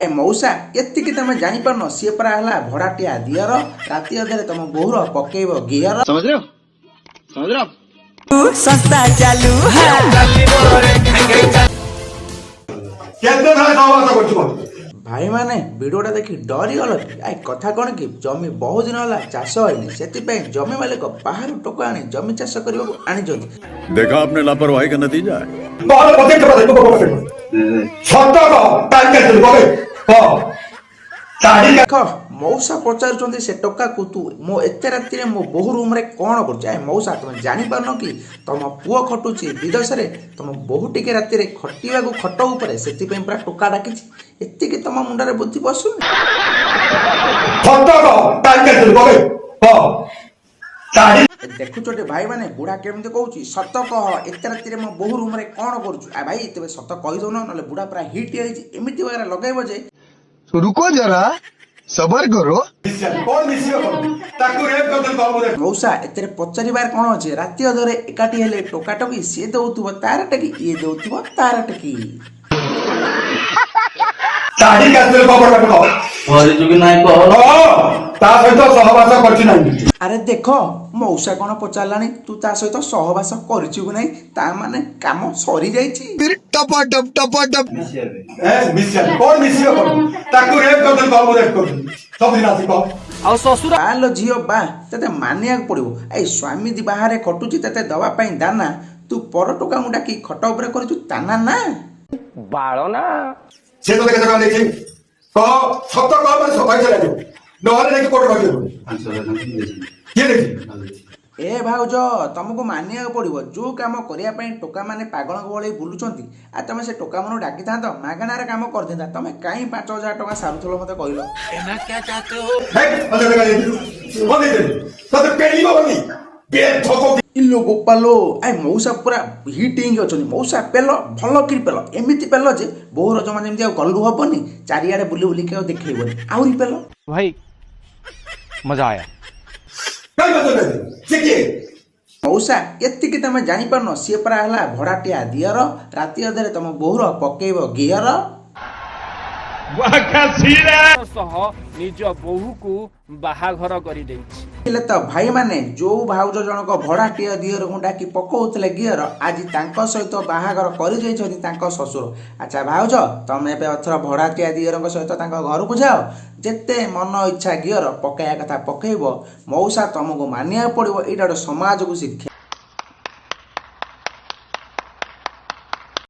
मौसा एतिक तुम जापार सी परा है भड़ाटिया दियर राति अधे तुम बोहर पकेब गियर समझ रहे हो सस्ता चालू भाई माने वीडियोटा देखी डरी गल आई कथा कौन कि जमी बहुत दिन है चाष होनी से जमी मालिक बाहर टोक आनी जमी चाष करने आनी देखा आपने लापरवाही का नतीजा है। देख मौसा पचार से टोका को तू मो एत राति मो बहु रूम रे कौन कर मौसा तुम जानी पारन कि तुम पुओ खटुची विदेश रे तुम बहु टिके राति रे खटिया को खट उपरे से पूरा टोका डाकी एतिक तुम मुंडे बुद्धि पशु देखुचे भाई माने बुढ़ा केमती कहूँ सत कह एत राति मो बहु रूम रे कौन कर भाई तेज सत कहीदौन ना बुढ़ा पूरा हिट एमती वगैरह लगेब जे रुको जरा सबर करो मौसा एते पचार कौन अच्छे राति अधरे एकाठी हेले टोका टोकी सी दौथुव तार टेकी ये दौथुव तार टेकी अरे देख मौसा कौन पचारा तू ता सहित सहवास करिछु कि नहीं ता माने काम सरी जाइछि झील बा ते मानिया पड़ो ए स्वामी दी बाहर खटुची ते दवा दाना तू पर टोका मुंडा की खट उपरे करिछु ताना ना बाळो ना से तो केते काम देखि कह सत कह माने सफाई चला दे नहरे नहीं कोट रखियो के देखि ए भाउज तुमको मानिया पड़ो जो काम करने टोका मैंने पागल भाई बुलूं आ तुम से टोका मन डाकी था मागणार काम कर देता तुम कहीं 5,000 टका सारूल मत कहल इलो गोपालो आई मौसा पूरा हिटिंग अच्छा मौसा पेल भल कि पेल एमती पेल जे बहु रजमा जमी गलू हेनी चारिड़े बुली बुलिक देखबनी आहरी पेल भाई मजा आया मौसा एतिक तुम जापार सी परा है भड़ाटिया दियर राति अधे तुम बोहर पकेब गियर निज बोहू को बाहाघर कर तो भाई माने जो भाउज जनक भड़ाटिया दियर को डाकी पकाउले गियर आज सहित बाहाघर कर ससुर अच्छा भाउज तुम एथर भड़ाटिया दियर सहित घर को जाओ जेते मन इच्छा गियर पकाया कथा पकेब मौसा तुमको मानिया पड़ो यहाँ समाज को शिक्षा।